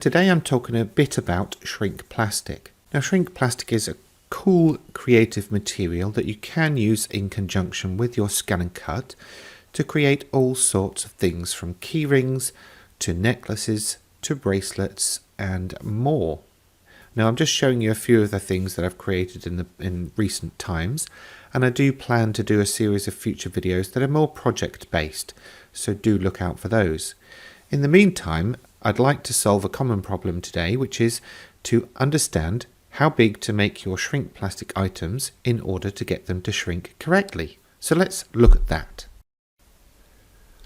Today I'm talking a bit about shrink plastic. Now shrink plastic is a cool creative material that you can use in conjunction with your scan and cut to create all sorts of things, from key rings to necklaces to bracelets and more. Now I'm just showing you a few of the things that I've created in recent times, and I do plan to do a series of future videos that are more project based, so do look out for those. In the meantime, I'd like to solve a common problem today, which is to understand how big to make your shrink plastic items in order to get them to shrink correctly. So let's look at that.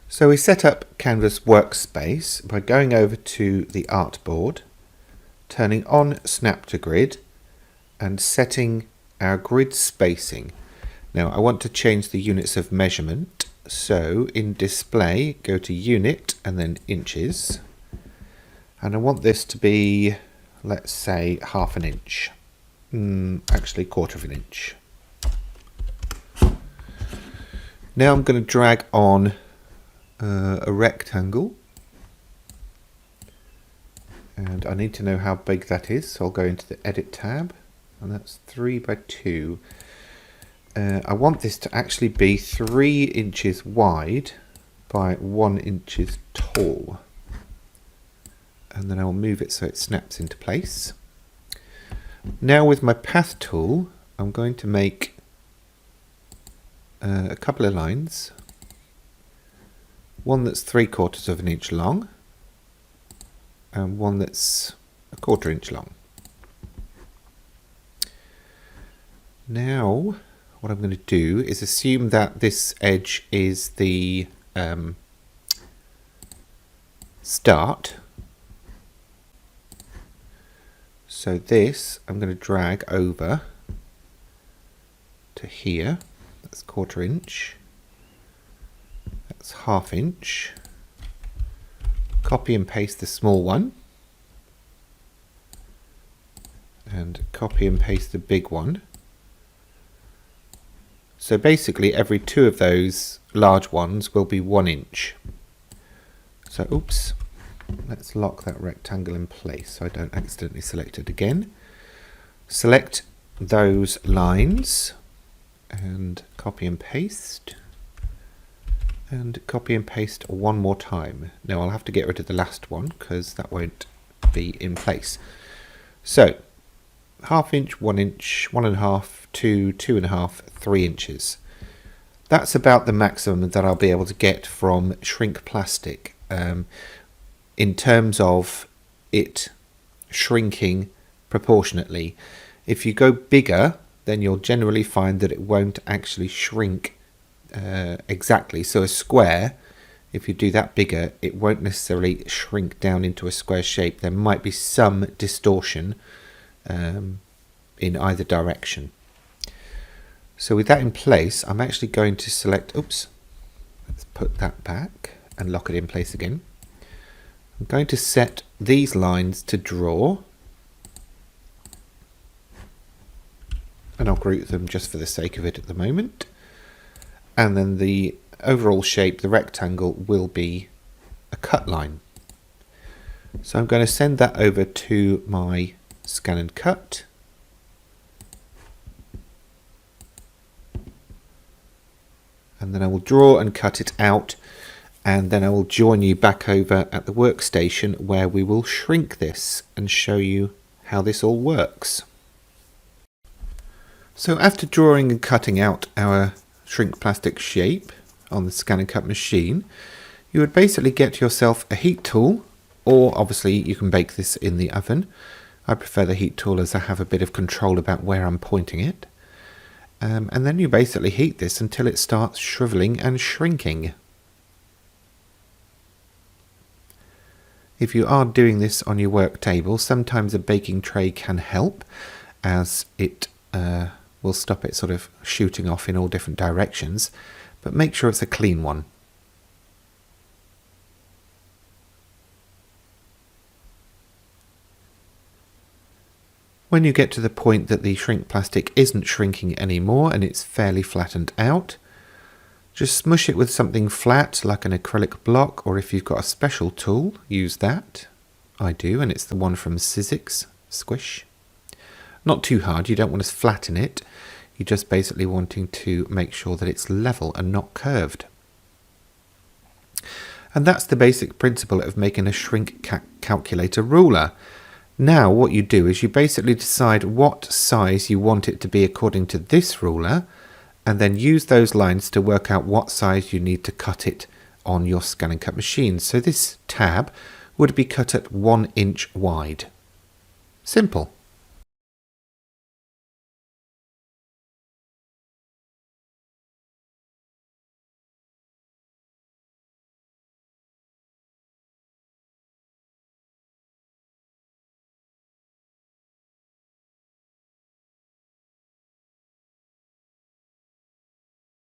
So we set up Canvas Workspace by going over to the artboard, turning on Snap to Grid and setting our grid spacing. Now I want to change the units of measurement, so in display go to unit and then inches. And I want this to be, let's say, ½ inch. Actually, ¼ inch. Now I'm going to drag on a rectangle. And I need to know how big that is, so I'll go into the Edit tab. And that's 3 by 2. I want this to actually be 3 inches wide by 1 inches tall. And then I'll move it so it snaps into place. Now with my path tool, I'm going to make a couple of lines. One that's 3/4 inch long and one that's 1/4 inch long. Now what I'm going to do is assume that this edge is the start. So this I'm going to drag over to here. That's 1/4 inch. That's ½ inch. Copy and paste the small one. And copy and paste the big one. So basically every 2 of those large ones will be 1 inch. So oops. Let's lock that rectangle in place so I don't accidentally select it again. Select those lines and copy and paste. And copy and paste one more time. Now I'll have to get rid of the last one because that won't be in place. So ½ inch, 1 inch, 1.5, 2, 2.5, 3 inches. That's about the maximum that I'll be able to get from shrink plastic. In terms of it shrinking proportionately. If you go bigger, then you'll generally find that it won't actually shrink exactly. So a square, if you do that bigger, it won't necessarily shrink down into a square shape. There might be some distortion in either direction. So with that in place, I'm actually going to select, oops, let's put that back and lock it in place again. I'm going to set these lines to draw, and I'll group them just for the sake of it at the moment, and then the overall shape, the rectangle, will be a cut line. So I'm going to send that over to my scan and cut, and then I will draw and cut it out. And then I will join you back over at the workstation where we will shrink this and show you how this all works. So after drawing and cutting out our shrink plastic shape on the scan and cut machine, you would basically get yourself a heat tool, or obviously you can bake this in the oven. I prefer the heat tool as I have a bit of control about where I'm pointing it. And then you basically heat this until it starts shriveling and shrinking. If you are doing this on your work table, sometimes a baking tray can help, as it will stop it sort of shooting off in all different directions, but make sure it's a clean one. When you get to the point that the shrink plastic isn't shrinking anymore and it's fairly flattened out, just smush it with something flat like an acrylic block, or if you've got a special tool, use that. I do, and it's the one from Sizzix Squish. Not too hard, you don't want to flatten it. You're just basically wanting to make sure that it's level and not curved. And that's the basic principle of making a shrink calculator ruler. Now what you do is you basically decide what size you want it to be according to this ruler, and then use those lines to work out what size you need to cut it on your Scan and Cut machine. So this tab would be cut at 1 inch wide. Simple.